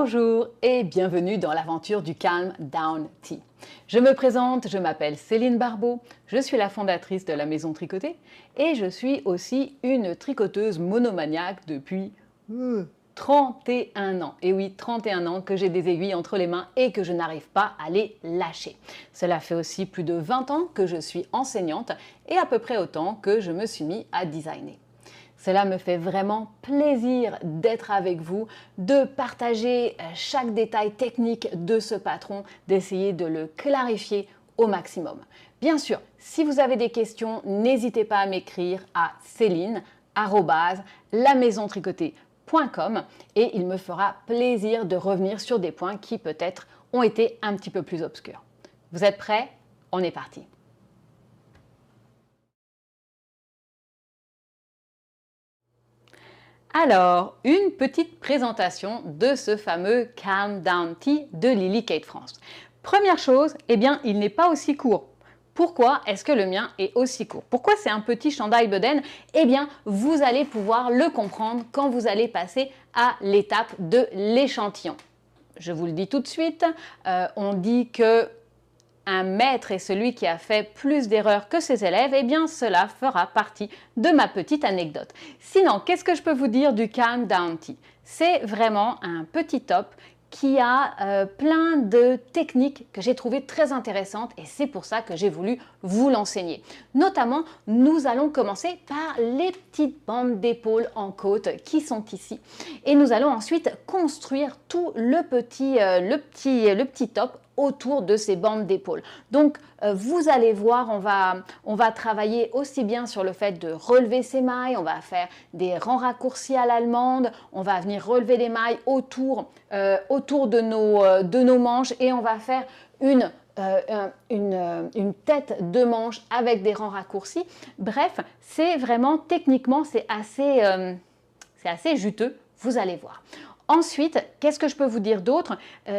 Bonjour et bienvenue dans l'aventure du Calm Down Tea. Je me présente, je m'appelle Céline Barbeau, je suis la fondatrice de la Maison Tricotée et je suis aussi une tricoteuse monomaniaque depuis 31 ans. Et oui, 31 ans que j'ai des aiguilles entre les mains et que je n'arrive pas à les lâcher. Cela fait aussi plus de 20 ans que je suis enseignante et à peu près autant que je me suis mis à designer. Cela me fait vraiment plaisir d'être avec vous, de partager chaque détail technique de ce patron, d'essayer de le clarifier au maximum. Bien sûr, si vous avez des questions, n'hésitez pas à m'écrire à céline@lamaisontricotée.com et il me fera plaisir de revenir sur des points qui peut-être ont été un petit peu plus obscurs. Vous êtes prêts? On est parti! Alors, une petite présentation de ce fameux Calm Down Tea de Lily Kate France. Première chose, eh bien, il n'est pas aussi court. Pourquoi est-ce que le mien est aussi court? Pourquoi c'est un petit chandail bedaine? Eh bien, vous allez pouvoir le comprendre quand vous allez passer à l'étape de l'échantillon. Je vous le dis tout de suite, on dit que un maître est celui qui a fait plus d'erreurs que ses élèves, eh bien cela fera partie de ma petite anecdote. Sinon, qu'est-ce que je peux vous dire du Calm Down Tea? C'est vraiment un petit top qui a plein de techniques que j'ai trouvées très intéressantes et c'est pour ça que j'ai voulu vous l'enseigner. Notamment, nous allons commencer par les petites bandes d'épaule en côte qui sont ici et nous allons ensuite construire tout le petit top autour de ces bandes d'épaule. Donc, vous allez voir, on va travailler aussi bien sur le fait de relever ces mailles, on va faire des rangs raccourcis à l'allemande, on va venir relever les mailles autour de nos manches et on va faire une tête de manche avec des rangs raccourcis. Bref, c'est vraiment techniquement, c'est assez juteux, vous allez voir. Ensuite, qu'est-ce que je peux vous dire d'autre?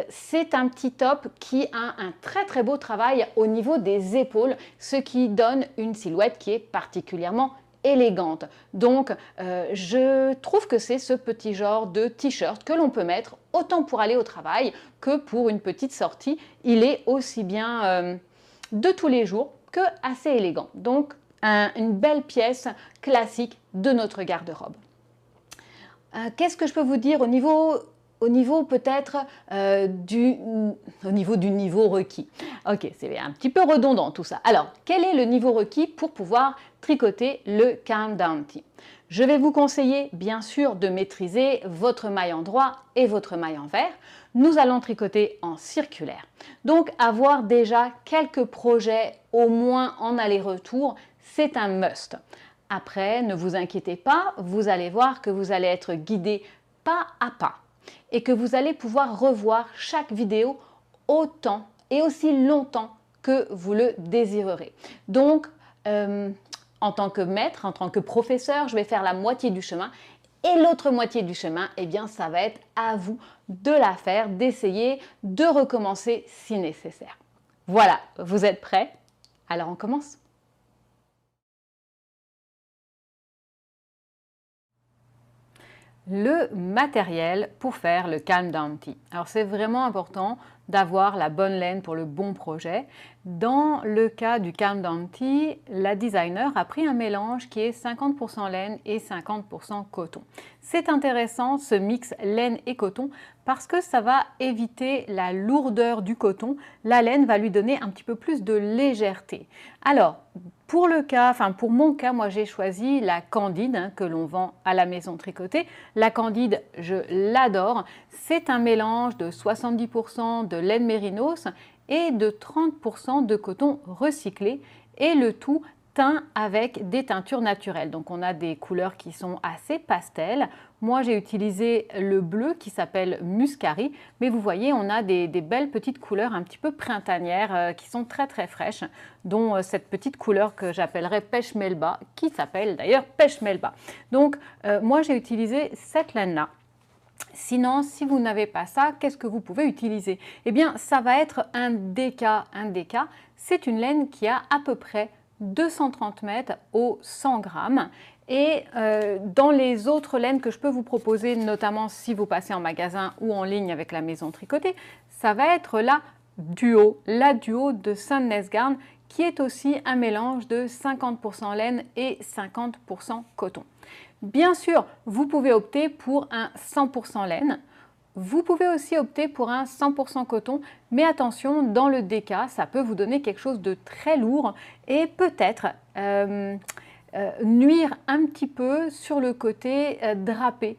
C'est un petit top qui a un très très beau travail au niveau des épaules, ce qui donne une silhouette qui est particulièrement élégante. Donc, je trouve que c'est ce petit genre de t-shirt que l'on peut mettre autant pour aller au travail que pour une petite sortie. Il est aussi bien de tous les jours que assez élégant. Donc, une belle pièce classique de notre garde-robe. Qu'est-ce que je peux vous dire au niveau peut-être au niveau du niveau requis? Ok, c'est un petit peu redondant tout ça. Alors, quel est le niveau requis pour pouvoir tricoter le Calm Down Tea? Je vais vous conseiller bien sûr de maîtriser votre maille en droit et votre maille en vert. Nous allons tricoter en circulaire. Donc, avoir déjà quelques projets au moins en aller-retour, c'est un must. Après, ne vous inquiétez pas, vous allez voir que vous allez être guidé pas à pas et que vous allez pouvoir revoir chaque vidéo autant et aussi longtemps que vous le désirerez. Donc, en tant que maître, en tant que professeur, je vais faire la moitié du chemin et l'autre moitié du chemin, eh bien, ça va être à vous de la faire, d'essayer, de recommencer si nécessaire. Voilà, vous êtes prêts? Alors on commence. Le matériel pour faire le Calm Down Tea. Alors c'est vraiment important d'avoir la bonne laine pour le bon projet. Dans le cas du Calm Down Tea, la designer a pris un mélange qui est 50% laine et 50% coton. C'est intéressant ce mix laine et coton parce que ça va éviter la lourdeur du coton. La laine va lui donner un petit peu plus de légèreté. Alors, pour mon cas, moi j'ai choisi la Candide que l'on vend à la Maison Tricotée. La Candide, je l'adore. C'est un mélange de 70% de laine mérinos et de 30% de coton recyclé et le tout teint avec des teintures naturelles. Donc on a des couleurs qui sont assez pastel. Moi j'ai utilisé le bleu qui s'appelle Muscari, mais vous voyez on a des belles petites couleurs un petit peu printanières qui sont très très fraîches, dont cette petite couleur que j'appellerais pêche melba, qui s'appelle d'ailleurs pêche melba. Donc moi j'ai utilisé cette laine-là. Sinon, si vous n'avez pas ça, qu'est-ce que vous pouvez utiliser? Eh bien, ça va être un DK. Un DK, c'est une laine qui a à peu près 230 mètres au 100 grammes Et dans les autres laines que je peux vous proposer, notamment si vous passez en magasin ou en ligne avec la maison tricotée, ça va être la Duo de Sandnesgarn, qui est aussi un mélange de 50% laine et 50% coton. Bien sûr, vous pouvez opter pour un 100% laine. Vous pouvez aussi opter pour un 100% coton, mais attention, dans le DK, ça peut vous donner quelque chose de très lourd et peut-être nuire un petit peu sur le côté drapé,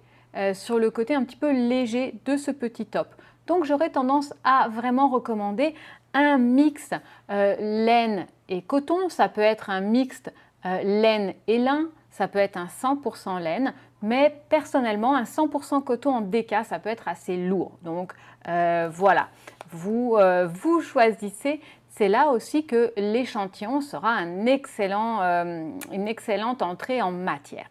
sur le côté un petit peu léger de ce petit top. Donc j'aurais tendance à vraiment recommander un mix laine et coton. Ça peut être un mixte laine et lin, ça peut être un 100% laine, mais personnellement un 100% coton en DK, ça peut être assez lourd. Donc voilà, vous choisissez. C'est là aussi que l'échantillon sera une excellente entrée en matière.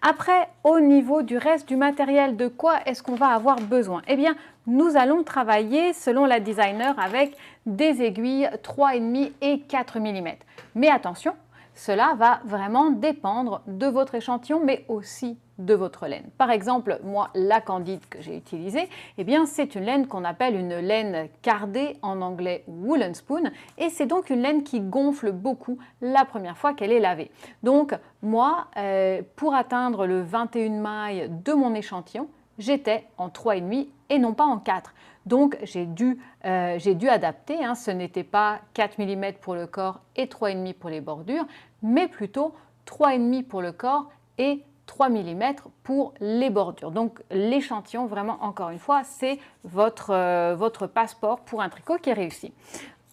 Après, au niveau du reste du matériel, de quoi est-ce qu'on va avoir besoin? Eh bien, nous allons travailler, selon la designer, avec des aiguilles 3,5 et 4 mm. Mais attention, cela va vraiment dépendre de votre échantillon, mais aussi de votre laine. Par exemple, moi, la Candide que j'ai utilisée, eh bien, c'est une laine qu'on appelle une laine cardée, en anglais woolen spoon, et c'est donc une laine qui gonfle beaucoup la première fois qu'elle est lavée. Donc, moi, pour atteindre le 21 mailles de mon échantillon, j'étais en 3,5 et non pas en 4. Donc, j'ai dû adapter. Hein. Ce n'était pas 4 mm pour le corps et 3,5 pour les bordures, mais plutôt 3,5 pour le corps et 3 mm pour les bordures. Donc, l'échantillon, vraiment, encore une fois, c'est votre passeport pour un tricot qui est réussi.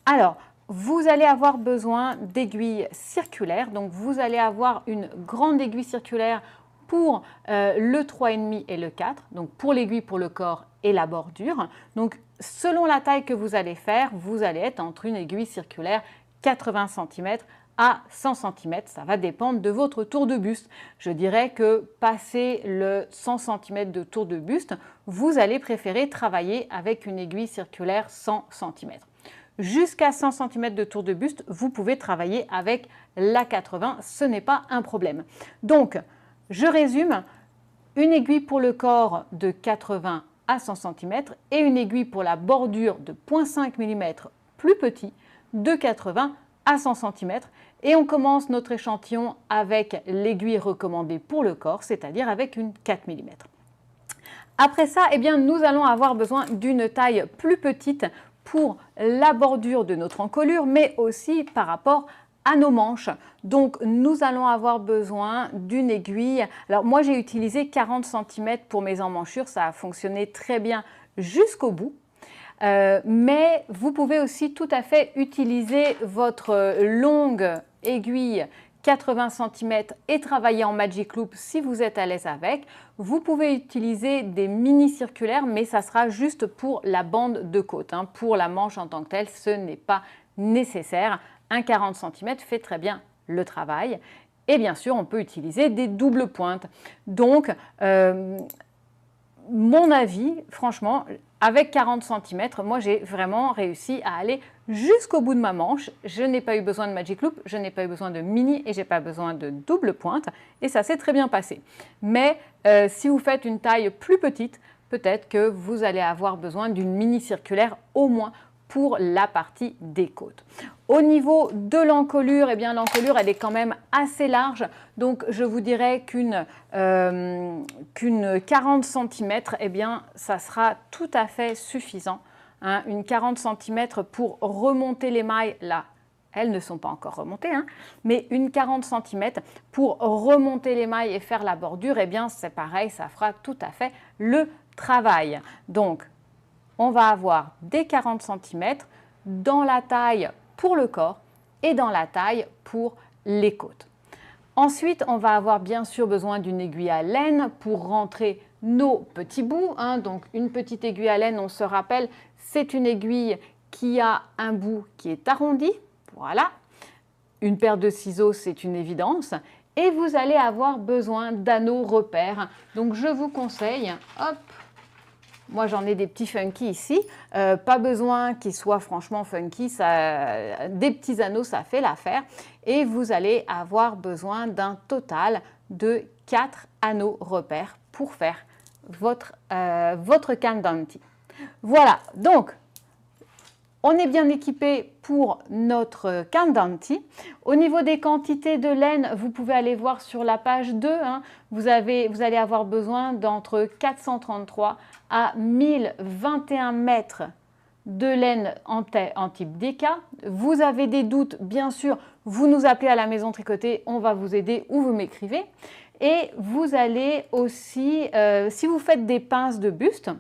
Alors, vous allez avoir besoin d'aiguilles circulaires. Donc, vous allez avoir une grande aiguille circulaire pour le 3,5 et le 4, donc pour l'aiguille pour le corps et la bordure. Donc, selon la taille que vous allez faire, vous allez être entre une aiguille circulaire 80 cm à 100 cm. Ça va dépendre de votre tour de buste. Je dirais que passé le 100 cm de tour de buste, vous allez préférer travailler avec une aiguille circulaire 100 cm. Jusqu'à 100 cm de tour de buste, vous pouvez travailler avec la 80, ce n'est pas un problème. Donc, je résume, une aiguille pour le corps de 80 à 100 cm et une aiguille pour la bordure de 0,5 mm plus petit de 80 à 100 cm. Et on commence notre échantillon avec l'aiguille recommandée pour le corps, c'est-à-dire avec une 4 mm. Après ça, eh bien, nous allons avoir besoin d'une taille plus petite pour la bordure de notre encolure, mais aussi par rapport à nos manches. Donc, nous allons avoir besoin d'une aiguille. Alors, moi, j'ai utilisé 40 cm pour mes emmanchures. Ça a fonctionné très bien jusqu'au bout. Mais vous pouvez aussi tout à fait utiliser votre longue aiguille 80 cm et travailler en Magic Loop si vous êtes à l'aise avec. Vous pouvez utiliser des mini circulaires, mais ça sera juste pour la bande de côte. Hein. Pour la manche en tant que telle, ce n'est pas nécessaire. Un 40 cm fait très bien le travail. Et bien sûr, on peut utiliser des doubles pointes. Donc, mon avis, franchement, avec 40 cm, moi j'ai vraiment réussi à aller jusqu'au bout de ma manche. Je n'ai pas eu besoin de Magic Loop, je n'ai pas eu besoin de mini et je n'ai pas besoin de double pointe. Et ça s'est très bien passé. Mais si vous faites une taille plus petite, peut-être que vous allez avoir besoin d'une mini circulaire au moins pour la partie des côtes. Au niveau de l'encolure, eh bien l'encolure elle est quand même assez large, donc je vous dirais qu'une 40 cm, eh bien ça sera tout à fait suffisant. Hein, une 40 cm pour remonter les mailles, là, elles ne sont pas encore remontées, hein, mais une 40 cm pour remonter les mailles et faire la bordure, eh bien c'est pareil, ça fera tout à fait le travail. Donc, on va avoir des 40 cm dans la taille pour le corps et dans la taille pour les côtes. Ensuite, on va avoir bien sûr besoin d'une aiguille à laine pour rentrer nos petits bouts. Hein. Donc, une petite aiguille à laine, on se rappelle, c'est une aiguille qui a un bout qui est arrondi. Voilà. Une paire de ciseaux, c'est une évidence. Et vous allez avoir besoin d'anneaux repères. Donc, je vous conseille, hop, Moi, j'en ai des petits funky ici. Pas besoin qu'ils soient franchement funky. Des petits anneaux, ça fait l'affaire. Et vous allez avoir besoin d'un total de 4 anneaux repères pour faire votre countdown tee. Voilà, donc on est bien équipé pour notre countdown tee. Au niveau des quantités de laine, vous pouvez aller voir sur la page 2. Hein, vous allez avoir besoin d'entre 433 à 1021 mètres de laine en type DK. Vous avez des doutes, bien sûr, vous nous appelez à la maison tricotée, on va vous aider ou vous m'écrivez. Et vous allez aussi, si vous faites des pinces de buste,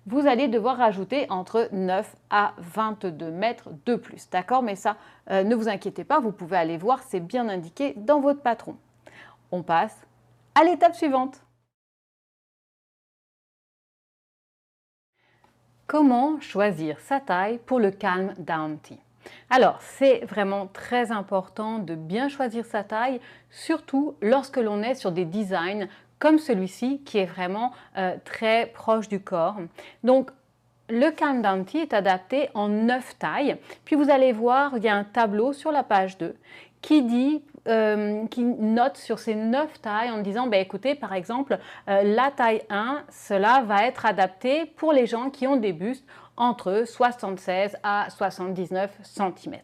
vous allez devoir rajouter entre 9 à 22 mètres de plus. D'accord? Mais ça, ne vous inquiétez pas, vous pouvez aller voir, c'est bien indiqué dans votre patron. On passe à l'étape suivante. Comment choisir sa taille pour le Calm Down Tee? Alors, c'est vraiment très important de bien choisir sa taille, surtout lorsque l'on est sur des designs comme celui-ci qui est vraiment très proche du corps. Donc, le Calm Down Tee est adapté en 9 tailles. Puis vous allez voir, il y a un tableau sur la page 2 qui dit qui note sur ces 9 tailles en disant, ben, écoutez, par exemple, la taille 1, cela va être adapté pour les gens qui ont des bustes entre 76 à 79 cm.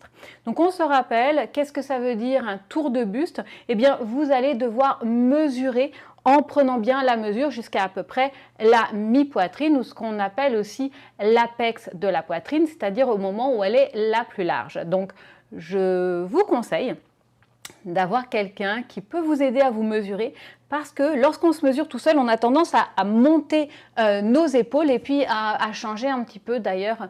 Donc on se rappelle, qu'est-ce que ça veut dire un tour de buste? Eh bien, vous allez devoir mesurer en prenant bien la mesure jusqu'à à peu près la mi-poitrine ou ce qu'on appelle aussi l'apex de la poitrine, c'est-à-dire au moment où elle est la plus large. Donc, je vous conseille d'avoir quelqu'un qui peut vous aider à vous mesurer parce que lorsqu'on se mesure tout seul, on a tendance à monter nos épaules et puis à changer un petit peu d'ailleurs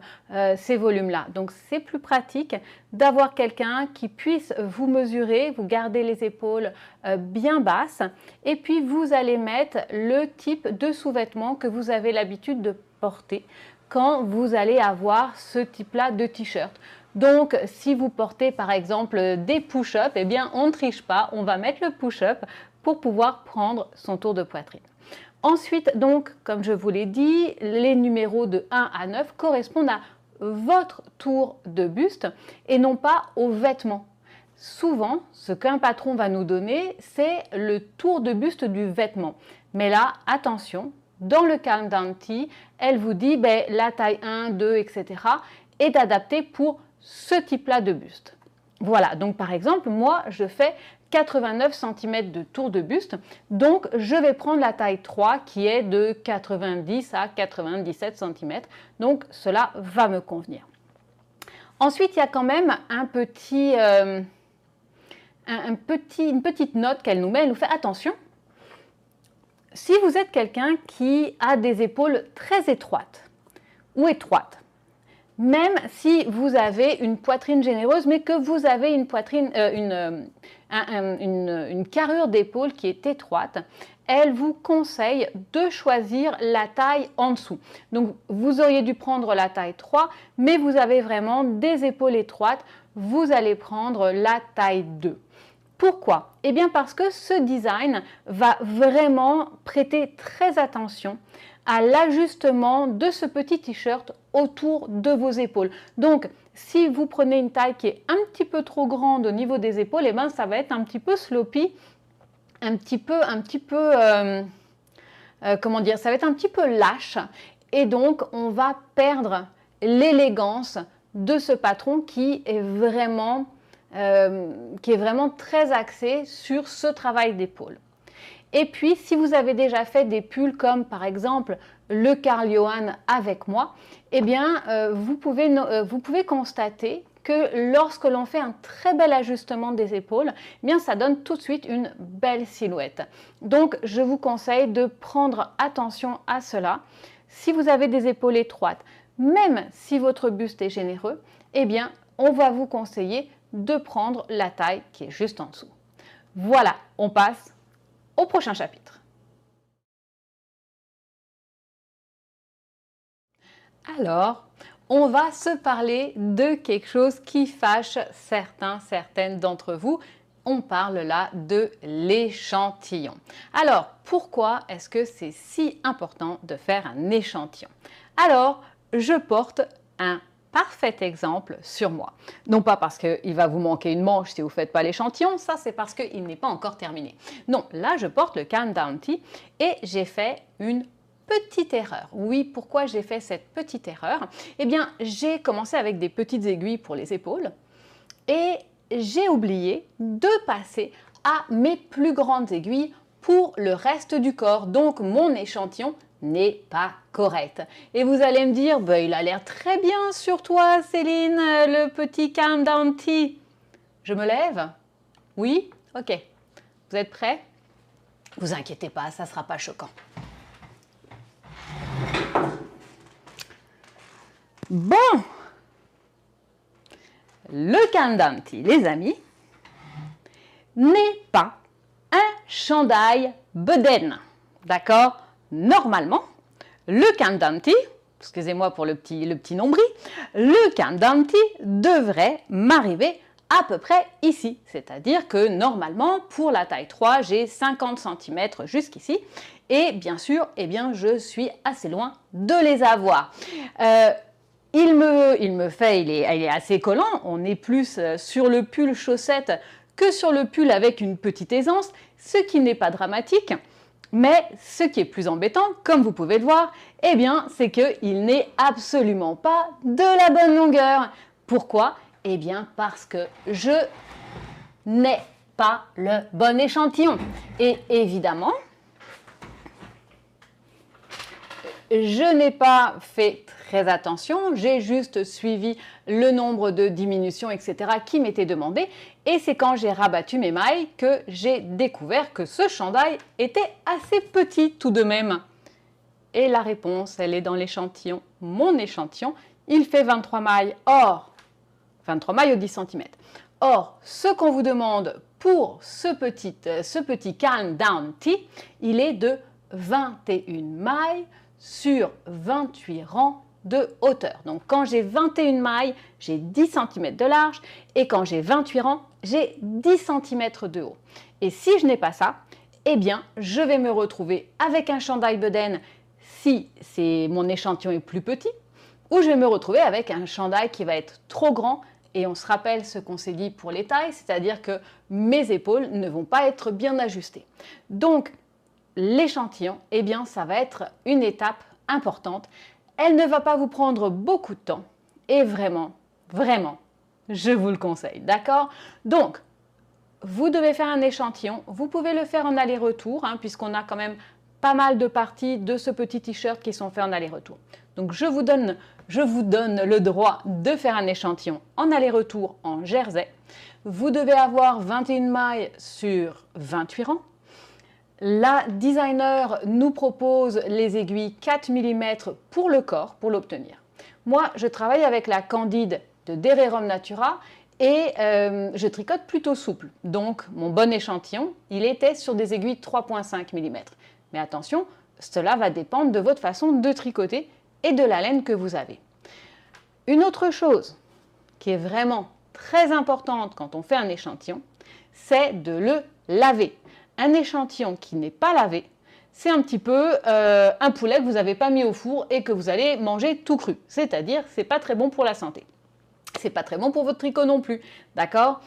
ces volumes-là. Donc c'est plus pratique d'avoir quelqu'un qui puisse vous mesurer, vous garder les épaules bien basses et puis vous allez mettre le type de sous-vêtement que vous avez l'habitude de porter quand vous allez avoir ce type-là de t-shirt. Donc, si vous portez par exemple des push-ups, eh bien, on ne triche pas, on va mettre le push-up pour pouvoir prendre son tour de poitrine. Ensuite, donc, comme je vous l'ai dit, les numéros de 1 à 9 correspondent à votre tour de buste et non pas aux vêtements. Souvent, ce qu'un patron va nous donner, c'est le tour de buste du vêtement. Mais là, attention, dans le Calm Down Tee, elle vous dit ben, la taille 1, 2, etc. est adaptée pour ce type-là de buste. Voilà, donc par exemple, moi, je fais 89 cm de tour de buste, donc je vais prendre la taille 3 qui est de 90 à 97 cm, donc cela va me convenir. Ensuite, il y a quand même une petite note qu'elle nous met, elle nous fait attention. Si vous êtes quelqu'un qui a des épaules très étroites ou étroites, même si vous avez une poitrine généreuse, mais que vous avez une poitrine, une carrure d'épaule qui est étroite, elle vous conseille de choisir la taille en dessous. Donc, vous auriez dû prendre la taille 3, mais vous avez vraiment des épaules étroites, vous allez prendre la taille 2. Pourquoi? Eh bien parce que ce design va vraiment prêter très attention à l'ajustement de ce petit t-shirt autour de vos épaules. Donc, si vous prenez une taille qui est un petit peu trop grande au niveau des épaules, eh bien, ça va être un petit peu sloppy, comment dire, ça va être un petit peu lâche. Et donc, on va perdre l'élégance de ce patron qui est vraiment très axé sur ce travail d'épaule. Et puis, si vous avez déjà fait des pulls comme par exemple le Karl Johan avec moi, eh bien, vous pouvez constater que lorsque l'on fait un très bel ajustement des épaules, eh bien, ça donne tout de suite une belle silhouette. Donc, je vous conseille de prendre attention à cela. Si vous avez des épaules étroites, même si votre buste est généreux, eh bien, on va vous conseiller de prendre la taille qui est juste en dessous. Voilà, on passe au prochain chapitre. Alors, on va se parler de quelque chose qui fâche certaines d'entre vous. On parle là de l'échantillon. Alors, pourquoi est-ce que c'est si important de faire un échantillon? alors je porte un parfait exemple sur moi. Non pas parce qu'il va vous manquer une manche si vous ne faites pas l'échantillon, ça c'est parce qu'il n'est pas encore terminé. Non, là je porte le Countdown Tee et j'ai fait une petite erreur. Oui, pourquoi j'ai fait cette petite erreur? Eh bien, j'ai commencé avec des petites aiguilles pour les épaules et j'ai oublié de passer à mes plus grandes aiguilles pour le reste du corps. Donc, mon échantillon n'est pas correct. Et vous allez me dire, bah, il a l'air très bien sur toi, Céline, le petit Countdown Tee. Je me lève? Oui? Ok. Vous êtes prêts? Vous inquiétez pas, ça ne sera pas choquant. Bon, le Countdown Tee, les amis, n'est pas un chandail bedaine. D'accord? Normalement, le Countdown Tee, excusez-moi pour le petit nombril, le Countdown Tee devrait m'arriver à peu près ici. C'est-à-dire que normalement, pour la taille 3, j'ai 50 cm jusqu'ici. Et bien sûr, eh bien, je suis assez loin de les avoir. Il est assez collant. On est plus sur le pull chaussette que sur le pull avec une petite aisance, ce qui n'est pas dramatique. Mais ce qui est plus embêtant, comme vous pouvez le voir, eh bien, c'est qu'il n'est absolument pas de la bonne longueur. Pourquoi? Eh bien, parce que je n'ai pas le bon échantillon. Et évidemment, je n'ai pas fait très attention, j'ai juste suivi le nombre de diminutions, etc. qui m'étaient demandées. Et c'est quand j'ai rabattu mes mailles que j'ai découvert que ce chandail était assez petit tout de même. Et la réponse, elle est dans l'échantillon. Mon échantillon, il fait 23 mailles. Or, 23 mailles au 10 cm. Or, ce qu'on vous demande pour ce petit Countdown Tee, il est de 21 mailles sur 28 rangs de hauteur. Donc quand j'ai 21 mailles, j'ai 10 cm de large et quand j'ai 28 rangs, j'ai 10 cm de haut. Et si je n'ai pas ça, eh bien je vais me retrouver avec un chandail bedaine si mon échantillon est plus petit, ou je vais me retrouver avec un chandail qui va être trop grand. Et on se rappelle ce qu'on s'est dit pour les tailles, c'est-à-dire que mes épaules ne vont pas être bien ajustées. Donc l'échantillon, eh bien ça va être une étape importante. Elle ne va pas vous prendre beaucoup de temps et vraiment, vraiment, je vous le conseille, d'accord? Donc, vous devez faire un échantillon. Vous pouvez le faire en aller-retour, puisqu'on a quand même pas mal de parties de ce petit t-shirt qui sont faits en aller-retour. Donc, je vous donne le droit de faire un échantillon en aller-retour en jersey. Vous devez avoir 21 mailles sur 28 rangs. La designer nous propose les aiguilles 4 mm pour le corps, pour l'obtenir. Moi, je travaille avec la Candide de Dererum Natura et je tricote plutôt souple. Donc, mon bon échantillon, il était sur des aiguilles 3,5 mm. Mais attention, cela va dépendre de votre façon de tricoter et de la laine que vous avez. Une autre chose qui est vraiment très importante quand on fait un échantillon, c'est de le laver. Un échantillon qui n'est pas lavé, c'est un petit peu un poulet que vous n'avez pas mis au four et que vous allez manger tout cru. C'est-à-dire, c'est pas très bon pour la santé. C'est pas très bon pour votre tricot non plus, d'accord?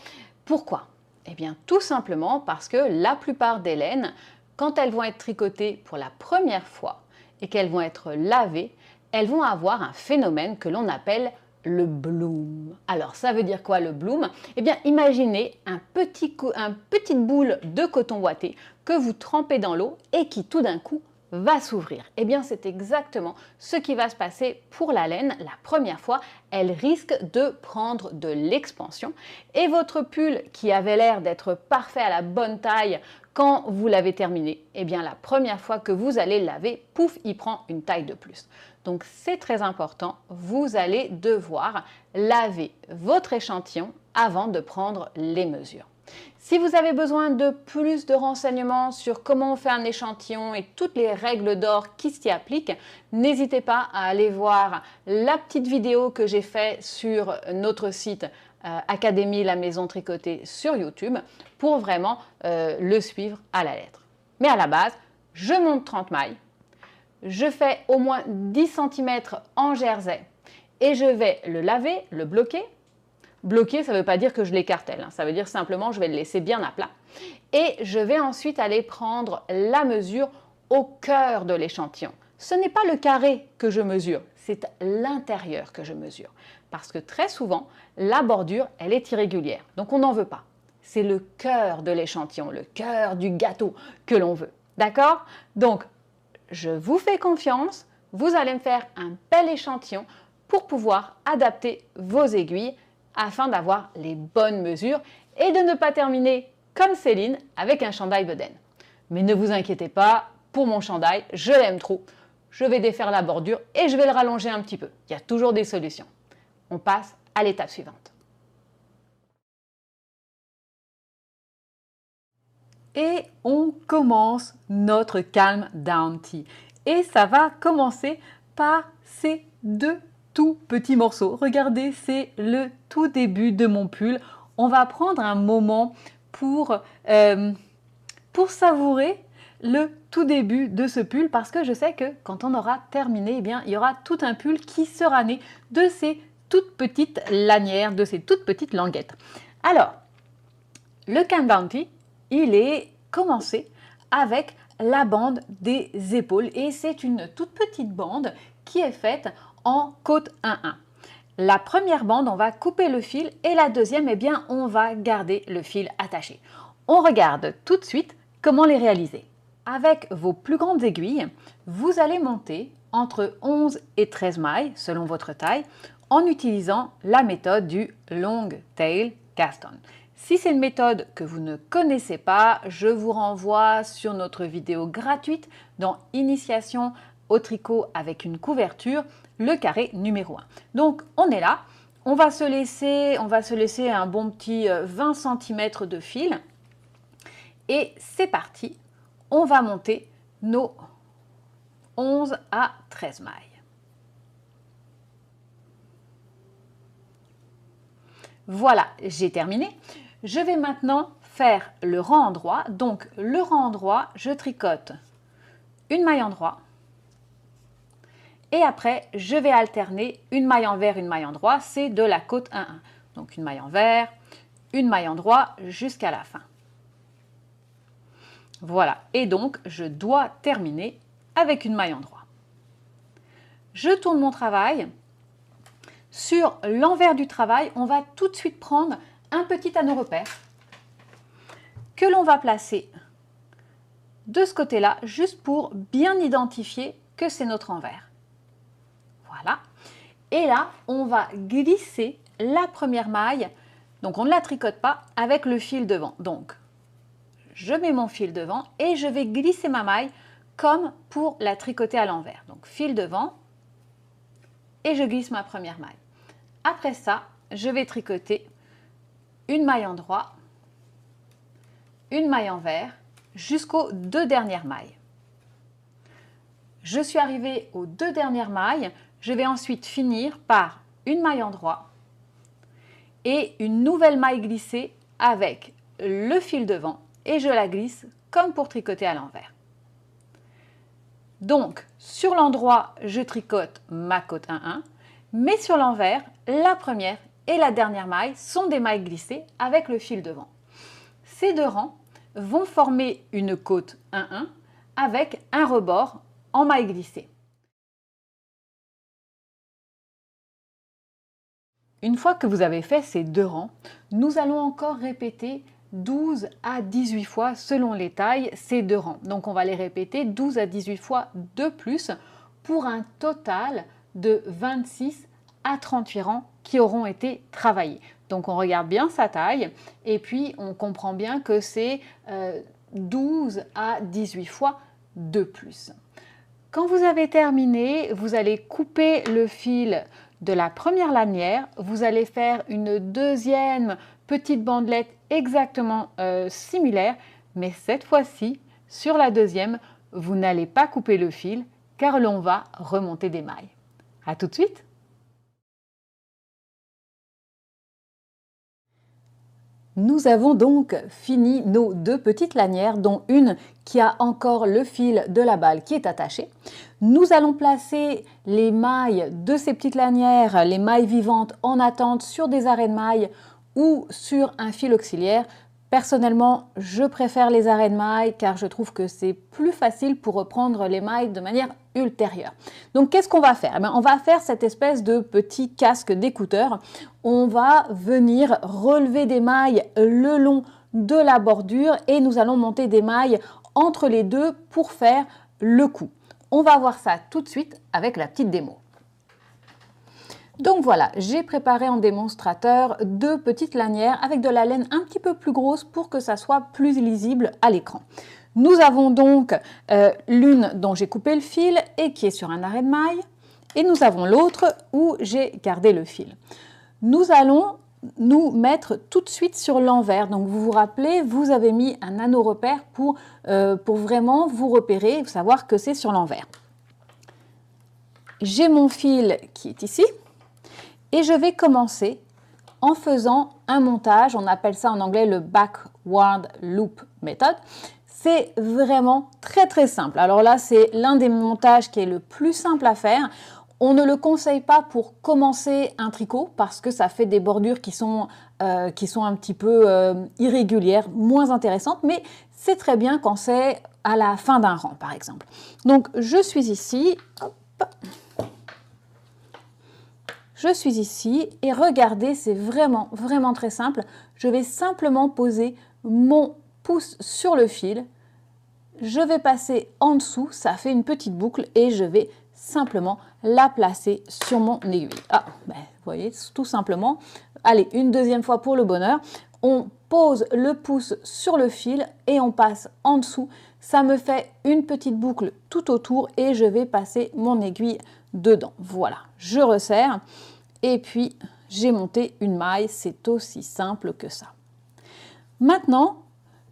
Pourquoi? Eh bien, tout simplement parce que la plupart des laines, quand elles vont être tricotées pour la première fois et qu'elles vont être lavées, elles vont avoir un phénomène que l'on appelle le bloom. Alors, ça veut dire quoi le bloom? Eh bien, imaginez une petite boule de coton ouaté que vous trempez dans l'eau et qui tout d'un coup va s'ouvrir. Eh bien, c'est exactement ce qui va se passer pour la laine. La première fois, elle risque de prendre de l'expansion et votre pull qui avait l'air d'être parfait à la bonne taille quand vous l'avez terminé, eh bien, la première fois que vous allez le laver, pouf, il prend une taille de plus. Donc, c'est très important, vous allez devoir laver votre échantillon avant de prendre les mesures. Si vous avez besoin de plus de renseignements sur comment on fait un échantillon et toutes les règles d'or qui s'y appliquent, n'hésitez pas à aller voir la petite vidéo que j'ai faite sur notre site Académie La Maison Tricotée sur YouTube pour vraiment le suivre à la lettre. Mais à la base, je monte 30 mailles, je fais au moins 10 cm en jersey et je vais le laver, le bloquer. Bloquer, ça ne veut pas dire que je l'écartèle, ça veut dire simplement que je vais le laisser bien à plat. Et je vais ensuite aller prendre la mesure au cœur de l'échantillon. Ce n'est pas le carré que je mesure, c'est l'intérieur que je mesure. Parce que très souvent, la bordure, elle est irrégulière, donc on n'en veut pas. C'est le cœur de l'échantillon, le cœur du gâteau que l'on veut. D'accord? Donc, je vous fais confiance, vous allez me faire un bel échantillon pour pouvoir adapter vos aiguilles afin d'avoir les bonnes mesures et de ne pas terminer comme Céline avec un chandail bedaine. Mais ne vous inquiétez pas, pour mon chandail, je l'aime trop. Je vais défaire la bordure et je vais le rallonger un petit peu. Il y a toujours des solutions. On passe à l'étape suivante. Et on commence notre Calm Down Tea. Et ça va commencer par ces deux tout petits morceaux. Regardez, c'est le tout début de mon pull. On va prendre un moment pour savourer le tout début de ce pull parce que je sais que quand on aura terminé, eh bien, il y aura tout un pull qui sera né de ces toutes petites lanières, de ces toutes petites languettes. Alors, le Calm Down Tea, il est commencé avec la bande des épaules et c'est une toute petite bande qui est faite en côte 1-1. La première bande, on va couper le fil et la deuxième, eh bien, on va garder le fil attaché. On regarde tout de suite comment les réaliser. Avec vos plus grandes aiguilles, vous allez monter entre 11 et 13 mailles selon votre taille en utilisant la méthode du Long Tail Cast On. Si c'est une méthode que vous ne connaissez pas, je vous renvoie sur notre vidéo gratuite dans Initiation au tricot avec une couverture, le carré numéro 1. Donc on est là, on va se laisser un bon petit 20 cm de fil et c'est parti, on va monter nos 11 à 13 mailles. Voilà, j'ai terminé. Je vais maintenant faire le rang endroit. Donc le rang endroit, je tricote une maille endroit et après je vais alterner une maille envers, une maille endroit, c'est de la côte 1-1. Donc une maille envers, une maille endroit jusqu'à la fin. Voilà, et donc je dois terminer avec une maille endroit. Je tourne mon travail. Sur l'envers du travail, on va tout de suite prendre un petit anneau repère que l'on va placer de ce côté-là, juste pour bien identifier que c'est notre envers. Voilà. Et là, on va glisser la première maille. Donc, on ne la tricote pas avec le fil devant. Donc, je mets mon fil devant et je vais glisser ma maille comme pour la tricoter à l'envers. Donc, fil devant et je glisse ma première maille. Après ça, je vais tricoter une maille endroit, une maille envers, jusqu'aux deux dernières mailles. Je suis arrivée aux deux dernières mailles. Je vais ensuite finir par une maille endroit et une nouvelle maille glissée avec le fil devant et je la glisse comme pour tricoter à l'envers. Donc, sur l'endroit, je tricote ma côte 1-1, mais sur l'envers, la première et la dernière maille sont des mailles glissées avec le fil devant. Ces deux rangs vont former une côte 1-1 avec un rebord en maille glissée. Une fois que vous avez fait ces deux rangs, nous allons encore répéter 12 à 18 fois selon les tailles ces deux rangs. Donc on va les répéter 12 à 18 fois de plus pour un total de 26 à 38 rangs qui auront été travaillés. Donc on regarde bien sa taille et puis on comprend bien que c'est 12 à 18 fois de plus. Quand vous avez terminé, vous allez couper le fil de la première lanière, vous allez faire une deuxième petite bandelette exactement similaire, mais cette fois-ci, sur la deuxième, vous n'allez pas couper le fil car l'on va remonter des mailles. À tout de suite! Nous avons donc fini nos deux petites lanières, dont une qui a encore le fil de la balle qui est attaché. Nous allons placer les mailles de ces petites lanières, les mailles vivantes en attente sur des arrêts de mailles ou sur un fil auxiliaire. Personnellement, je préfère les arrêts de mailles car je trouve que c'est plus facile pour reprendre les mailles de manière ultérieure. Donc qu'est-ce qu'on va faire? On va faire cette espèce de petit casque d'écouteur. On va venir relever des mailles le long de la bordure et nous allons monter des mailles entre les deux pour faire le coup. On va voir ça tout de suite avec la petite démo. Donc voilà, j'ai préparé en démonstrateur deux petites lanières avec de la laine un petit peu plus grosse pour que ça soit plus lisible à l'écran. Nous avons donc l'une dont j'ai coupé le fil et qui est sur un arrêt de maille, et nous avons l'autre où j'ai gardé le fil. Nous allons nous mettre tout de suite sur l'envers. Donc vous vous rappelez, vous avez mis un anneau repère pour vraiment vous repérer et savoir que c'est sur l'envers. J'ai mon fil qui est ici et je vais commencer en faisant un montage. On appelle ça en anglais le backward loop method. C'est vraiment très simple. Alors là, c'est l'un des montages qui est le plus simple à faire. On ne le conseille pas pour commencer un tricot parce que ça fait des bordures qui sont un petit peu irrégulières, moins intéressantes, mais c'est très bien quand c'est à la fin d'un rang, par exemple. Donc, je suis ici. Hop. Je suis ici et regardez, c'est vraiment très simple. Je vais simplement poser mon pouce sur le fil. Je vais passer en dessous, ça fait une petite boucle et je vais simplement la placer sur mon aiguille. Ah, vous voyez, tout simplement. Allez, une deuxième fois pour le bonheur. On pose le pouce sur le fil et on passe en dessous. Ça me fait une petite boucle tout autour et je vais passer mon aiguille dedans. Voilà, je resserre et puis j'ai monté une maille. C'est aussi simple que ça. Maintenant,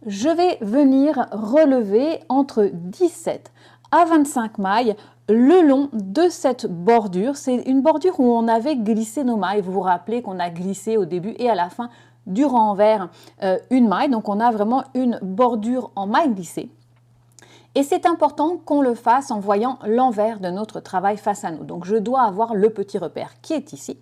je vais venir relever entre 17 à 25 mailles le long de cette bordure. C'est une bordure où on avait glissé nos mailles. Vous vous rappelez qu'on a glissé au début et à la fin du renvers une maille. Donc on a vraiment une bordure en maille glissée. Et c'est important qu'on le fasse en voyant l'envers de notre travail face à nous. Donc je dois avoir le petit repère qui est ici.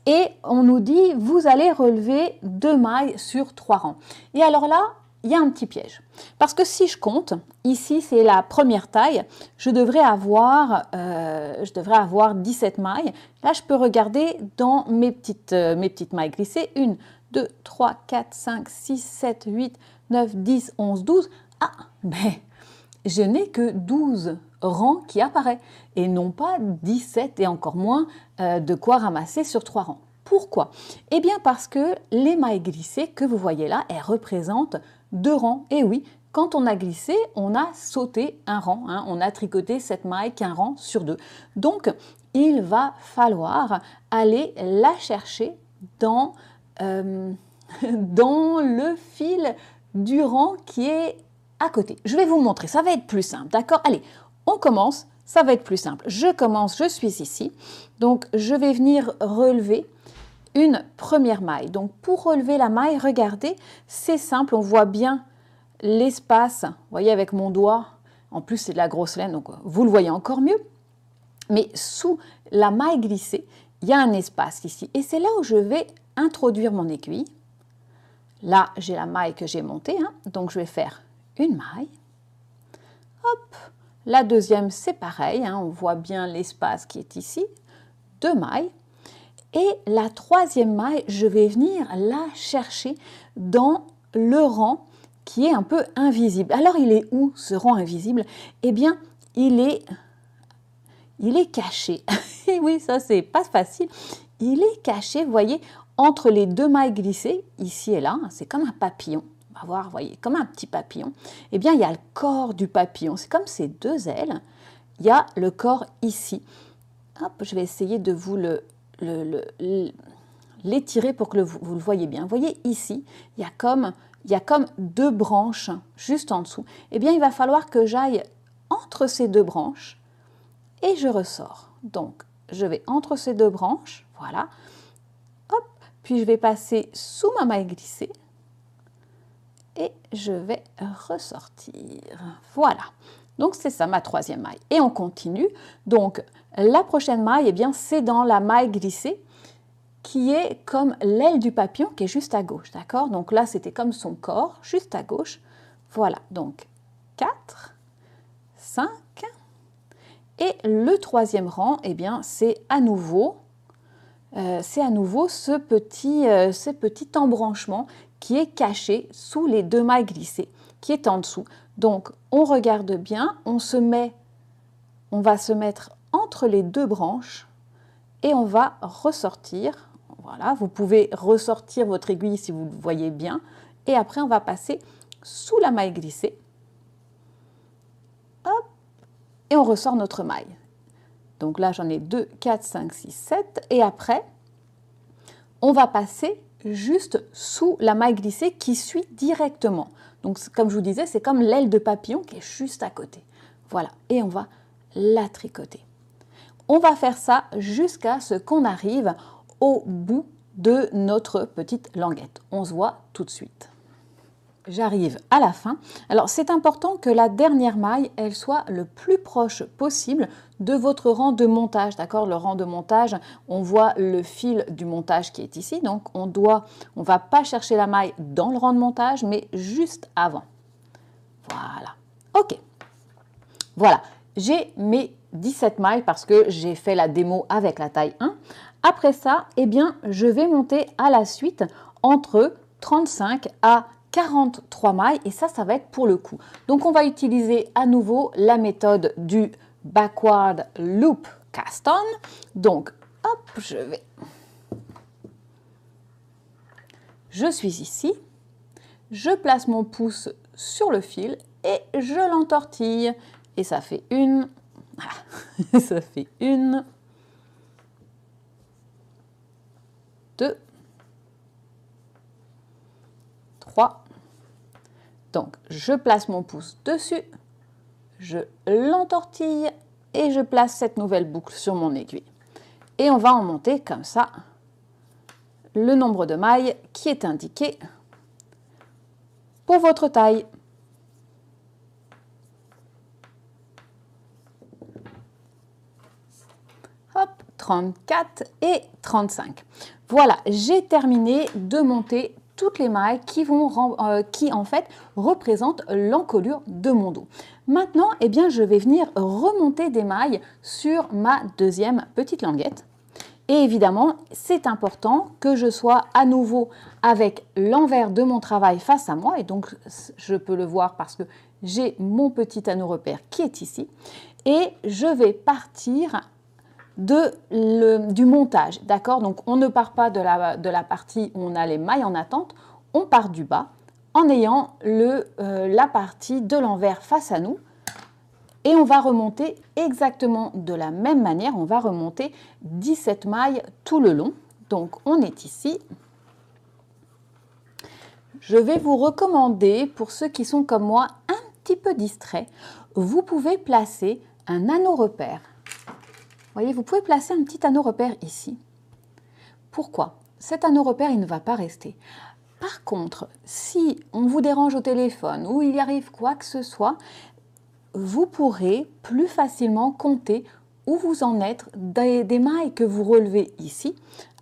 Et on nous dit, vous allez relever 2 mailles sur 3 rangs. Et alors là, il y a un petit piège. Parce que si je compte, ici c'est la première taille, je devrais avoir 17 mailles. Là, je peux regarder dans mes petites mailles glissées. 1, 2, 3, 4, 5, 6, 7, 8, 9, 10, 11, 12. Ah, mais je n'ai que 12 rangs qui apparaissent et non pas 17 et encore moins de quoi ramasser sur 3 rangs. Pourquoi? Eh bien parce que les mailles glissées que vous voyez là, elles représentent 2 rangs. Et oui, quand on a glissé, on a sauté un rang, hein, on a tricoté cette maille qu'un rang sur 2. Donc, il va falloir aller la chercher dans le fil du rang qui est à côté. Je vais vous montrer, ça va être plus simple, d'accord? Allez, on commence, ça va être plus simple. Je commence, je suis ici, donc je vais venir relever une première maille. Donc pour relever la maille, regardez, c'est simple, on voit bien l'espace, vous voyez avec mon doigt, en plus c'est de la grosse laine, donc vous le voyez encore mieux, mais sous la maille glissée, il y a un espace ici, et c'est là où je vais introduire mon aiguille. Là, j'ai la maille que j'ai montée, hein, donc je vais faire une maille, hop, la deuxième c'est pareil, hein, on voit bien l'espace qui est ici, 2 mailles, et la troisième maille, je vais venir la chercher dans le rang qui est un peu invisible. Alors il est où ce rang invisible? Eh bien, il est caché. Et oui, ça c'est pas facile. Il est caché, vous voyez, entre les 2 mailles glissées, ici et là, c'est comme un papillon. On va voir, vous voyez, comme un petit papillon. Eh bien, il y a le corps du papillon. C'est comme ces 2 ailes. Il y a le corps ici. Hop, je vais essayer de vous l'étirer pour que vous le voyez bien. Vous voyez ici, il y a comme 2 branches juste en dessous. Eh bien, il va falloir que j'aille entre ces 2 branches et je ressors. Donc, je vais entre ces 2 branches, voilà. Hop, puis je vais passer sous ma maille glissée. Et je vais venir et je vais ressortir. Voilà. Donc c'est ça ma troisième maille. Et on continue. Donc la prochaine maille, eh bien c'est dans la maille glissée qui est comme l'aile du papillon qui est juste à gauche, d'accord? Donc là c'était comme son corps, juste à gauche. Voilà, donc 4, 5. Et le troisième rang, eh bien c'est à nouveau ce petit embranchement qui est caché sous les deux mailles glissées, qui est en dessous. Donc, on regarde bien, on va se mettre entre les deux branches et on va ressortir. Voilà, vous pouvez ressortir votre aiguille si vous le voyez bien. Et après, on va passer sous la maille glissée. Hop, et on ressort notre maille. Donc là, j'en ai 2, 4, 5, 6, 7. Et après, on va passer juste sous la maille glissée qui suit directement. Donc, comme je vous disais, c'est comme l'aile de papillon qui est juste à côté. Voilà, et on va la tricoter. On va faire ça jusqu'à ce qu'on arrive au bout de notre petite languette. On se voit tout de suite. J'arrive à la fin. Alors, c'est important que la dernière maille, elle soit le plus proche possible de votre rang de montage, d'accord? Le rang de montage, on voit le fil du montage qui est ici, donc on va pas chercher la maille dans le rang de montage, mais juste avant. Voilà. Ok. Voilà. J'ai mes 17 mailles parce que j'ai fait la démo avec la taille 1. Après ça, eh bien, je vais monter à la suite entre 35 à 43 mailles et ça va être pour le coup. Donc, on va utiliser à nouveau la méthode du backward loop cast on. Donc, hop, je suis ici, je place mon pouce sur le fil et je l'entortille. Et ça fait une, ça fait 1, 2, 3. Donc, je place mon pouce dessus, je l'entortille et je place cette nouvelle boucle sur mon aiguille. Et on va en monter comme ça le nombre de mailles qui est indiqué pour votre taille. Hop, 34 et 35. Voilà, j'ai terminé de monter toutes les mailles qui en fait représentent l'encolure de mon dos. Maintenant, eh bien, je vais venir remonter des mailles sur ma deuxième petite languette. Et évidemment, c'est important que je sois à nouveau avec l'envers de mon travail face à moi. Et donc, je peux le voir parce que j'ai mon petit anneau repère qui est ici. Et je vais partir du montage, d'accord? Donc, on ne part pas de la partie où on a les mailles en attente, on part du bas en ayant la partie de l'envers face à nous. Et on va remonter exactement de la même manière, on va remonter 17 mailles tout le long. Donc, on est ici. Je vais vous recommander, pour ceux qui sont comme moi un petit peu distraits, vous pouvez placer un anneau repère. Vous voyez, vous pouvez placer un petit anneau repère ici. Pourquoi? Cet anneau repère, il ne va pas rester. Par contre, si on vous dérange au téléphone ou il y arrive quoi que ce soit, vous pourrez plus facilement compter où vous en êtes des mailles que vous relevez ici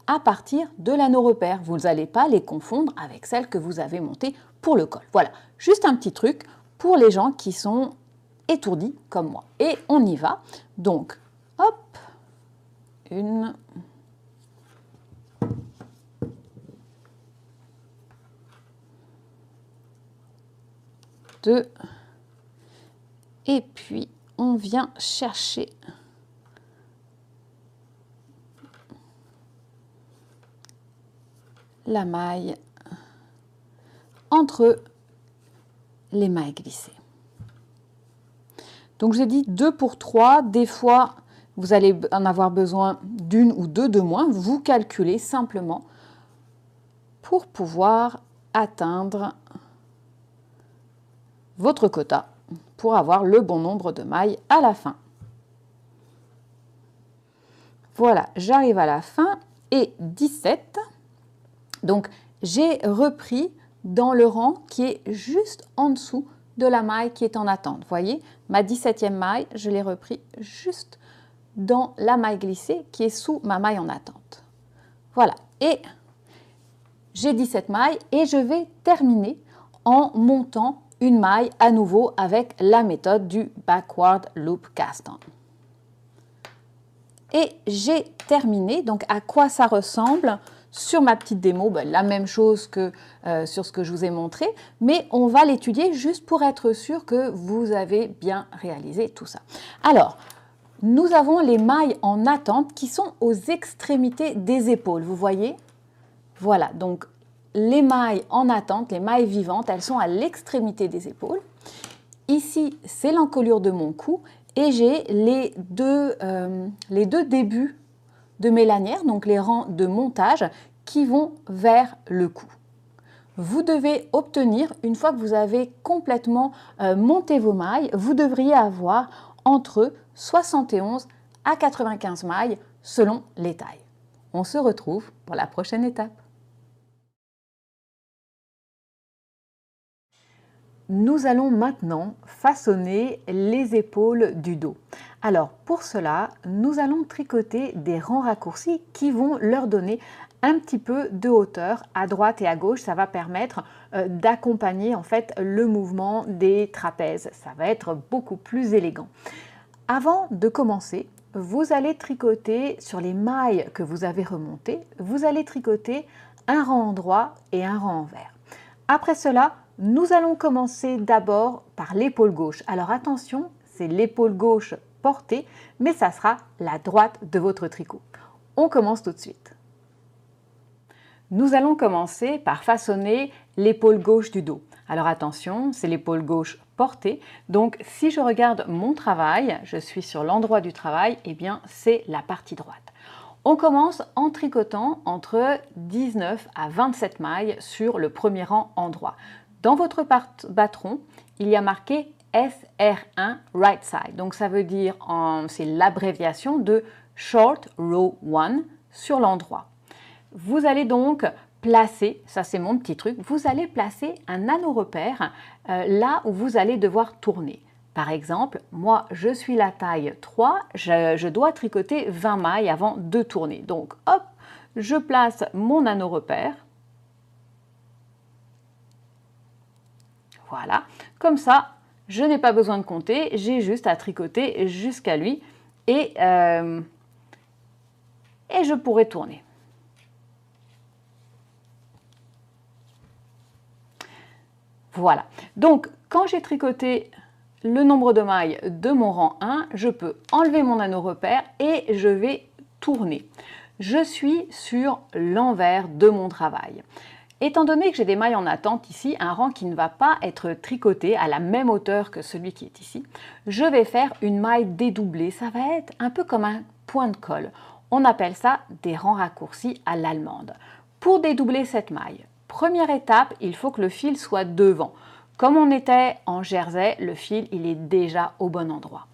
à partir de l'anneau repère. Vous n'allez pas les confondre avec celles que vous avez montées pour le col. Voilà, juste un petit truc pour les gens qui sont étourdis comme moi. Et on y va. Donc, hop, 1, 2, et puis on vient chercher la maille entre les mailles glissées. Donc j'ai dit 2 pour 3, des fois vous allez en avoir besoin d'une ou deux de moins, vous calculez simplement pour pouvoir atteindre votre quota, pour avoir le bon nombre de mailles à la fin. Voilà, j'arrive à la fin et 17. Donc j'ai repris dans le rang qui est juste en dessous de la maille qui est en attente. Vous voyez, ma 17e maille, je l'ai repris juste dans la maille glissée qui est sous ma maille en attente. Voilà, et j'ai 17 mailles et je vais terminer en montant une maille à nouveau avec la méthode du backward loop cast on. Et j'ai terminé, donc à quoi ça ressemble sur ma petite démo, la même chose que sur ce que je vous ai montré, mais on va l'étudier juste pour être sûr que vous avez bien réalisé tout ça. Alors, nous avons les mailles en attente qui sont aux extrémités des épaules, vous voyez? Voilà, donc les mailles en attente, les mailles vivantes, elles sont à l'extrémité des épaules. Ici, c'est l'encolure de mon cou et j'ai les deux débuts de mes lanières, donc les rangs de montage qui vont vers le cou. Vous devez obtenir, une fois que vous avez complètement monté vos mailles, vous devriez avoir entre 71 à 95 mailles selon les tailles. On se retrouve pour la prochaine étape. Nous allons maintenant façonner les épaules du dos. Alors pour cela, nous allons tricoter des rangs raccourcis qui vont leur donner un petit peu de hauteur à droite et à gauche. Ça va permettre d'accompagner en fait le mouvement des trapèzes. Ça va être beaucoup plus élégant. Avant de commencer, vous allez tricoter sur les mailles que vous avez remontées, vous allez tricoter un rang endroit et un rang envers. Après cela, nous allons commencer d'abord par l'épaule gauche. Alors attention, c'est l'épaule gauche portée, mais ça sera la droite de votre tricot. On commence tout de suite. Nous allons commencer par façonner l'épaule gauche du dos. Alors attention, c'est l'épaule gauche portée. Donc si je regarde mon travail, je suis sur l'endroit du travail, et bien c'est la partie droite. On commence en tricotant entre 19 à 27 mailles sur le premier rang endroit. Dans votre batron, il y a marqué SR1 right side. Donc ça veut dire, c'est l'abréviation de Short Row 1 sur l'endroit. Vous allez donc placer, ça c'est mon petit truc, vous allez placer un anneau repère là où vous allez devoir tourner. Par exemple, moi je suis la taille 3, je dois tricoter 20 mailles avant de tourner. Donc hop, je place mon anneau repère. Voilà, comme ça, je n'ai pas besoin de compter, j'ai juste à tricoter jusqu'à lui et je pourrai tourner. Voilà, donc quand j'ai tricoté le nombre de mailles de mon rang 1, je peux enlever mon anneau repère et je vais tourner. Je suis sur l'envers de mon travail. Étant donné que j'ai des mailles en attente ici, un rang qui ne va pas être tricoté à la même hauteur que celui qui est ici, je vais faire une maille dédoublée. Ça va être un peu comme un point de colle. On appelle ça des rangs raccourcis à l'allemande. Pour dédoubler cette maille, première étape, il faut que le fil soit devant. Comme on était en jersey, le fil il est déjà au bon endroit.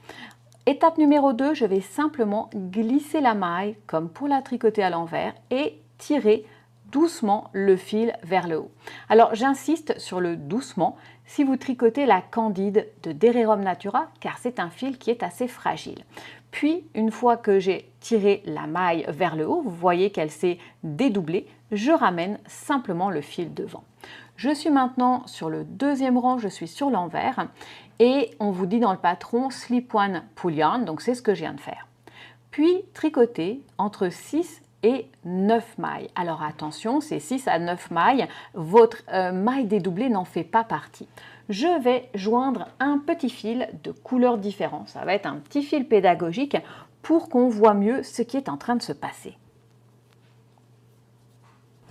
Étape numéro 2, je vais simplement glisser la maille comme pour la tricoter à l'envers et tirer doucement le fil vers le haut. Alors j'insiste sur le doucement si vous tricotez la Candide de Dererum Natura car c'est un fil qui est assez fragile. Puis une fois que j'ai tiré la maille vers le haut, vous voyez qu'elle s'est dédoublée, je ramène simplement le fil devant. Je suis maintenant sur le deuxième rang, je suis sur l'envers et on vous dit dans le patron slip one pull yarn, donc c'est ce que je viens de faire. Puis tricoter entre 6 et 9 mailles. Alors attention, c'est 6 à 9 mailles, votre maille dédoublée n'en fait pas partie. Je vais joindre un petit fil de couleurs différentes. Ça va être un petit fil pédagogique pour qu'on voit mieux ce qui est en train de se passer.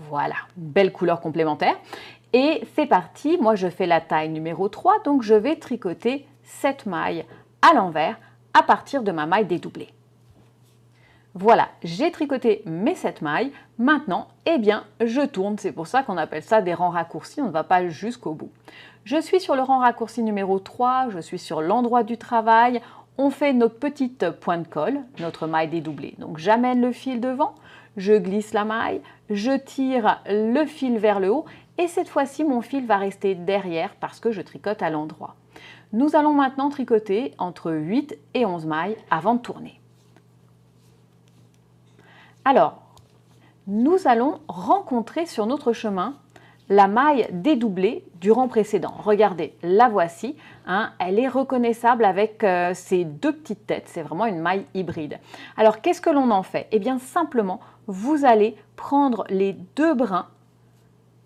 Voilà, belle couleur complémentaire. Et c'est parti, moi je fais la taille numéro 3, donc je vais tricoter 7 mailles à l'envers à partir de ma maille dédoublée. Voilà, j'ai tricoté mes 7 mailles. Maintenant, eh bien, je tourne. C'est pour ça qu'on appelle ça des rangs raccourcis. On ne va pas jusqu'au bout. Je suis sur le rang raccourci numéro 3. Je suis sur l'endroit du travail. On fait notre petite pointe de colle, notre maille dédoublée. Donc, j'amène le fil devant. Je glisse la maille. Je tire le fil vers le haut. Et cette fois-ci, mon fil va rester derrière parce que je tricote à l'endroit. Nous allons maintenant tricoter entre 8 et 11 mailles avant de tourner. Alors, nous allons rencontrer sur notre chemin la maille dédoublée du rang précédent. Regardez, la voici, hein, elle est reconnaissable avec ces deux petites têtes, c'est vraiment une maille hybride. Alors qu'est-ce que l'on en fait? Eh bien simplement, vous allez prendre les deux brins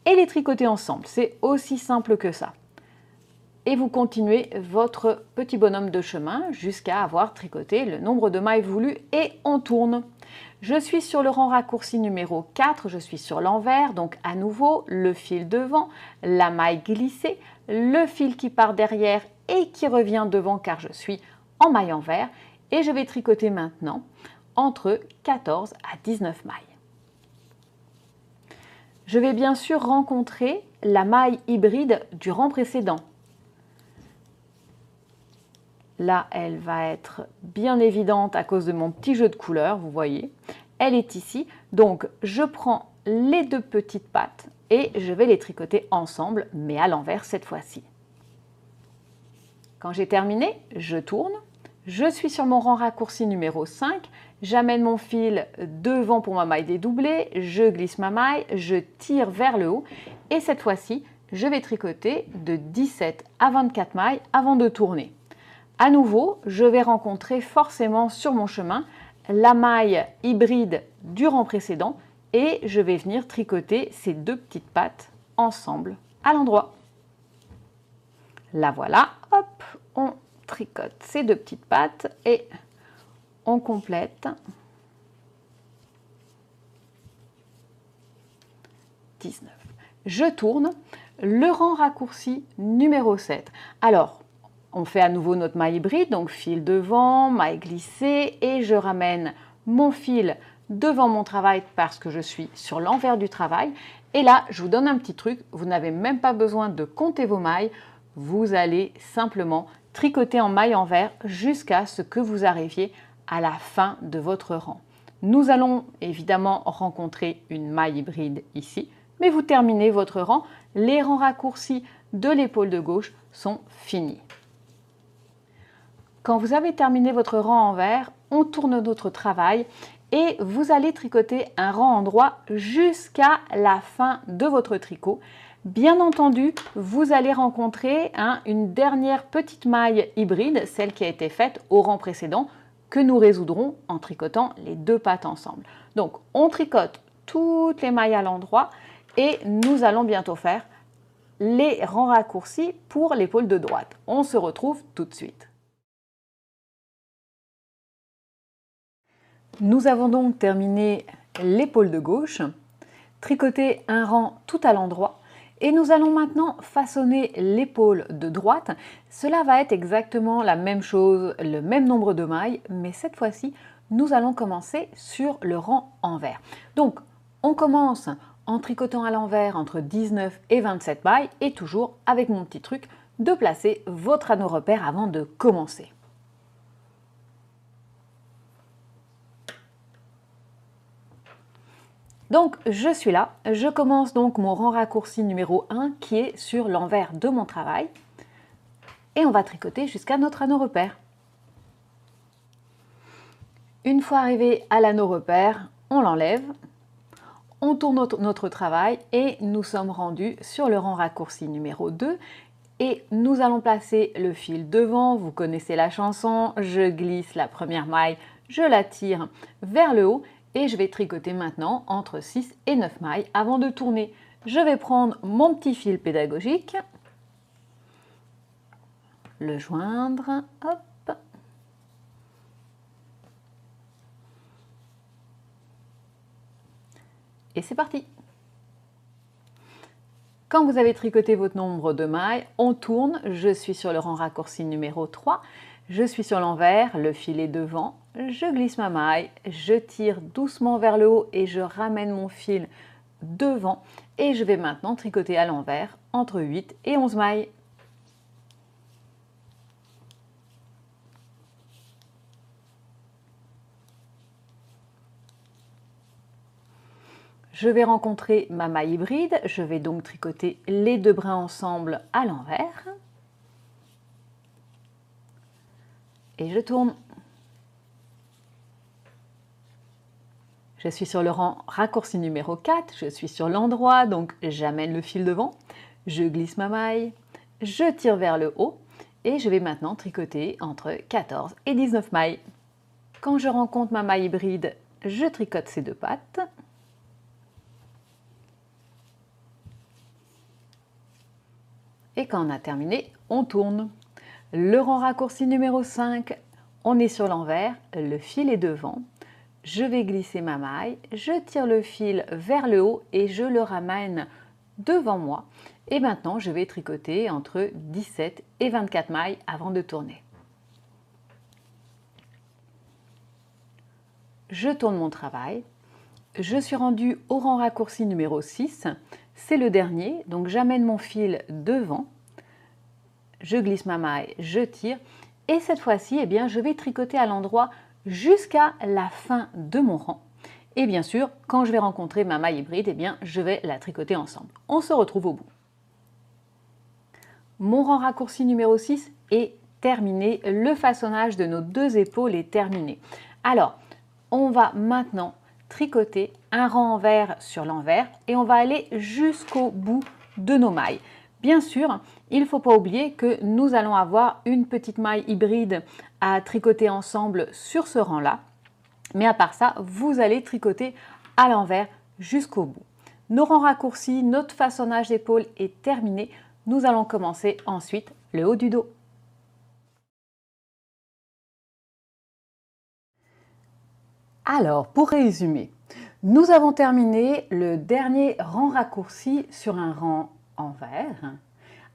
et les tricoter ensemble, c'est aussi simple que ça. Et vous continuez votre petit bonhomme de chemin jusqu'à avoir tricoté le nombre de mailles voulues et on tourne. Je suis sur le rang raccourci numéro 4, je suis sur l'envers, donc à nouveau le fil devant, la maille glissée, le fil qui part derrière et qui revient devant car je suis en maille envers et je vais tricoter maintenant entre 14 à 19 mailles. Je vais bien sûr rencontrer la maille hybride du rang précédent. Là, elle va être bien évidente à cause de mon petit jeu de couleurs, vous voyez. Elle est ici, donc je prends les deux petites pattes et je vais les tricoter ensemble, mais à l'envers cette fois-ci. Quand j'ai terminé, je tourne. Je suis sur mon rang raccourci numéro 5. J'amène mon fil devant pour ma maille dédoublée, je glisse ma maille, je tire vers le haut et cette fois-ci, je vais tricoter de 17 à 24 mailles avant de tourner. À nouveau, je vais rencontrer forcément sur mon chemin la maille hybride du rang précédent et je vais venir tricoter ces deux petites pattes ensemble à l'endroit. La voilà, hop, on tricote ces deux petites pattes et on complète 19. Je tourne le rang raccourci numéro 7. Alors, on fait à nouveau notre maille hybride, donc fil devant, maille glissée et je ramène mon fil devant mon travail parce que je suis sur l'envers du travail. Et là, je vous donne un petit truc, vous n'avez même pas besoin de compter vos mailles, vous allez simplement tricoter en maille envers jusqu'à ce que vous arriviez à la fin de votre rang. Nous allons évidemment rencontrer une maille hybride ici, mais vous terminez votre rang, les rangs raccourcis de l'épaule de gauche sont finis. Quand vous avez terminé votre rang envers, on tourne notre travail et vous allez tricoter un rang endroit jusqu'à la fin de votre tricot. Bien entendu, vous allez rencontrer une dernière petite maille hybride, celle qui a été faite au rang précédent, que nous résoudrons en tricotant les deux pattes ensemble. Donc, on tricote toutes les mailles à l'endroit et nous allons bientôt faire les rangs raccourcis pour l'épaule de droite. On se retrouve tout de suite. Nous avons donc terminé l'épaule de gauche, tricoté un rang tout à l'endroit et nous allons maintenant façonner l'épaule de droite. Cela va être exactement la même chose, le même nombre de mailles, mais cette fois-ci, nous allons commencer sur le rang envers. Donc, on commence en tricotant à l'envers entre 19 et 27 mailles et toujours avec mon petit truc de placer votre anneau repère avant de commencer. Donc, je suis là, je commence donc mon rang raccourci numéro 1 qui est sur l'envers de mon travail et on va tricoter jusqu'à notre anneau repère. Une fois arrivé à l'anneau repère, on l'enlève, on tourne notre travail et nous sommes rendus sur le rang raccourci numéro 2 et nous allons placer le fil devant, vous connaissez la chanson, je glisse la première maille, je la tire vers le haut et je vais tricoter maintenant entre 6 et 9 mailles avant de tourner. Je vais prendre mon petit fil pédagogique, le joindre, hop, et c'est parti. Quand vous avez tricoté votre nombre de mailles, on tourne, je suis sur le rang raccourci numéro 3, je suis sur l'envers, le fil est devant, je glisse ma maille, je tire doucement vers le haut et je ramène mon fil devant et je vais maintenant tricoter à l'envers entre 8 et 11 mailles. je vais rencontrer ma maille hybride. Je vais donc tricoter les 2 brins ensemble à l'envers. Et je tourne. Je suis sur le rang raccourci numéro 4, je suis sur l'endroit, donc j'amène le fil devant, je glisse ma maille, je tire vers le haut et je vais maintenant tricoter entre 14 et 19 mailles. Quand je rencontre ma maille hybride, je tricote ces 2 pattes. Et quand on a terminé, on tourne. Le rang raccourci numéro 5, on est sur l'envers, le fil est devant. Je vais glisser ma maille, je tire le fil vers le haut et je le ramène devant moi. Et maintenant, je vais tricoter entre 17 et 24 mailles avant de tourner. Je tourne mon travail. Je suis rendue au rang raccourci numéro 6. C'est le dernier, donc j'amène mon fil devant. Je glisse ma maille, je tire. Et cette fois-ci, eh bien, je vais tricoter à l'endroit jusqu'à la fin de mon rang. Et bien sûr, quand je vais rencontrer ma maille hybride, eh bien, je vais la tricoter ensemble. On se retrouve au bout. Mon rang raccourci numéro 6 est terminé. Le façonnage de nos 2 épaules est terminé. Alors, on va maintenant tricoter un rang envers sur l'envers et on va aller jusqu'au bout de nos mailles. Bien sûr, il ne faut pas oublier que nous allons avoir une petite maille hybride à tricoter ensemble sur ce rang-là. Mais à part ça, vous allez tricoter à l'envers jusqu'au bout. Nos rangs raccourcis, notre façonnage d'épaule est terminé. Nous allons commencer ensuite le haut du dos. Alors, pour résumer, nous avons terminé le dernier rang raccourci sur un rang envers.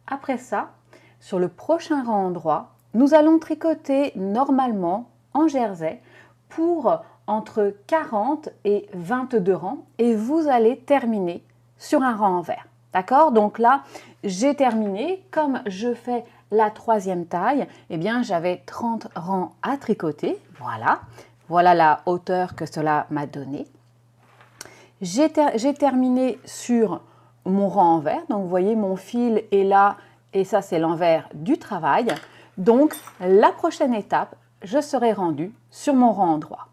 Après ça, sur le prochain rang endroit, nous allons tricoter normalement en jersey pour entre 40 et 22 rangs et vous allez terminer sur un rang envers. D'accord? Donc là, j'ai terminé. Comme je fais la 3e taille, eh bien, j'avais 30 rangs à tricoter. Voilà. Voilà la hauteur que cela m'a donné. J'ai terminé sur mon rang envers. Donc, vous voyez, mon fil est là et ça, c'est l'envers du travail. Donc, la prochaine étape, je serai rendue sur mon rang endroit.